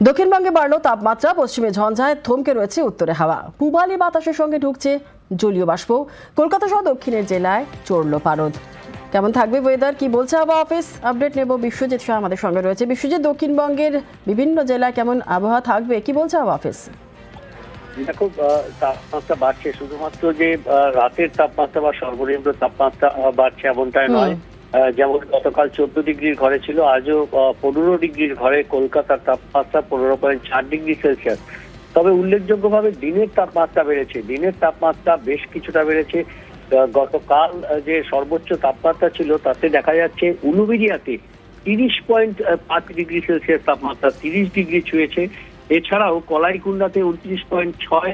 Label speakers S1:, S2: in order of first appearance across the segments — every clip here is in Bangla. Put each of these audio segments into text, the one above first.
S1: দক্ষিণবঙ্গে বাড়ল তাপমাত্রা, পশ্চিমে ঝঞ্ঝায় থমকে রয়েছে উত্তরে হাওয়া, পূবালি বাতাসের সঙ্গে ঢুকছে জলীয় বাষ্প। কলকাতা সহ দক্ষিণের জেলায় চড়ল পারদ। কেমন থাকবে ওয়েদার, কি বলছে আবহাওয়া অফিস, আপডেট নেব। বিশ্বজিৎ শাহ আমাদের সঙ্গে রয়েছে। বিশ্বজিৎ, দক্ষিণবঙ্গের বিভিন্ন জেলায় কেমন আবহাওয়া থাকবে, কি বলছে আবহাওয়া অফিস?
S2: দেখো, তাপমাত্রা বাড়ছে, শুধুমাত্র যে রাতের তাপমাত্রা বা সর্বনিম্ন তাপমাত্রা বাড়ছে এমনটাই নয়। যেমন গতকাল 14 ডিগ্রির ঘরে ছিল, আজও 15 ডিগ্রির ঘরে কলকাতার তাপমাত্রা 15.4 ডিগ্রি সেলসিয়াস। তবে উল্লেখযোগ্যভাবে দিনের তাপমাত্রা বেড়েছে, দিনের তাপমাত্রা বেশ কিছুটা বেড়েছে। গতকাল যে সর্বোচ্চ তাপমাত্রা ছিল তাতে দেখা যাচ্ছে উলুবেড়িয়াতে 30.5 ডিগ্রি সেলসিয়াস তাপমাত্রা 30 ডিগ্রি ছুঁয়েছে। এছাড়াও কলাইকুণ্ডাতে 29.6,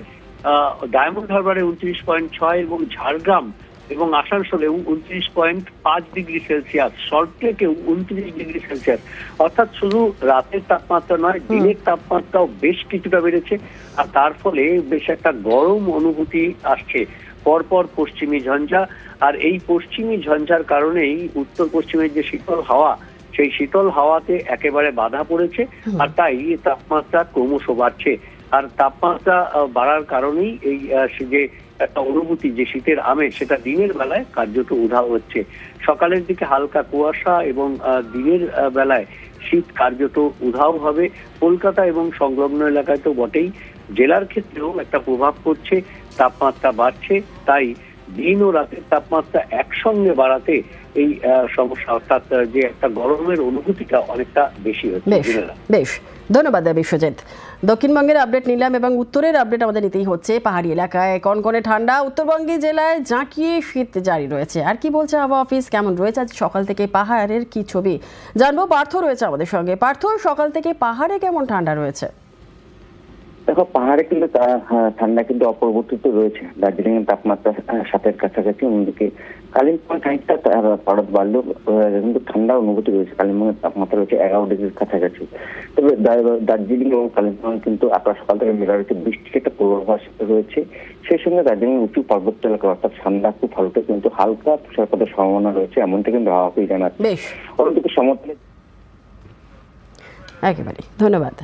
S2: ডায়মন্ড হারবারে 29.6 এবং ঝাড়গ্রাম এবং আসানসোলে 29.5 ডিগ্রি সেলসিয়াস, সল্টলেকেও 29 ডিগ্রি সেলসিয়াস। অর্থাৎ শুধু রাতের তাপমাত্রা নয়, দিনের তাপমাত্রাও বেশ কিছুটা বেড়েছে। আর তার ফলে বেশ একটা গরম অনুভূতি আসছে। পরপর পশ্চিমী ঝঞ্ঝা, আর এই পশ্চিমী ঝঞ্ঝার কারণেই উত্তর পশ্চিমের যে শীতল হাওয়া, সেই শীতল হাওয়াতে একেবারে বাধা পড়েছে। আর তাই তাপমাত্রা ক্রমশ বাড়ছে। আর তাপমাত্রা বাড়ার কারণেই এই যে একটা অনুভূতি, যে শীতের আমেজ, সেটা দিনের বেলায় কার্যত উধাও হচ্ছে। সকালের দিকে হালকা কুয়াশা এবং দিনের বেলায় শীত কার্যত উধাও হবে। কলকাতা এবং সংলগ্ন এলাকায় তো বটেই, জেলার ক্ষেত্রেও একটা প্রভাব পড়ছে, তাপমাত্রা বাড়ছে। তাই দিন ও রাতের তাপমাত্রা একসঙ্গে বাড়াতে এই সমস্যা, অর্থাৎ যে একটা গরমের অনুভূতিটা অনেকটা বেশি হচ্ছে।
S1: বেশ, ধন্যবাদ বিশ্বজিৎ। দক্ষিণবঙ্গের আপডেট নিলাম এবং উত্তরের আপডেট আমাদের নিতেই হচ্ছে। পাহাড়ি এলাকায় কনকনে ঠান্ডা, উত্তরবঙ্গের জেলায় জাঁকিয়ে শীত জারি রয়েছে। আর কি বলছে আবহাওয়া অফিস, কেমন রয়েছে আজ সকাল থেকে পাহাড়ের কি ছবি জানবো। পার্থ রয়েছে আমাদের সঙ্গে। পার্থ, সকাল থেকে পাহাড়ে কেমন ঠান্ডা রয়েছে?
S3: দেখো, পাহাড়ে কিন্তু ঠান্ডা কিন্তু অপরিবর্তিত রয়েছে। দার্জিলিং এর তাপমাত্রা 7-এর কাছাকাছি, অন্যদিকে কালিম্পং খানিকটা পারদ বাড়লেও কিন্তু ঠান্ডা অনুভূতি রয়েছে। কালিম্পংয়ের তাপমাত্রা রয়েছে 11 ডিগ্রির কাছাকাছি। তবে দার্জিলিং এবং কালিম্পং কিন্তু আপনার সকাল থেকে মেলা রয়েছে, বৃষ্টির একটা পূর্বাভাস রয়েছে। সেই সঙ্গে দার্জিলিং উঁচু পার্বত্য এলাকা, অর্থাৎ ঠান্ডা খুব হালকা কিন্তু হালকা তুষারপাতের সম্ভাবনা রয়েছে, এমনটা কিন্তু আবহাওয়া অফিস জানাচ্ছে। অন্যদিকে সমতলে
S1: একেবারে ধন্যবাদ।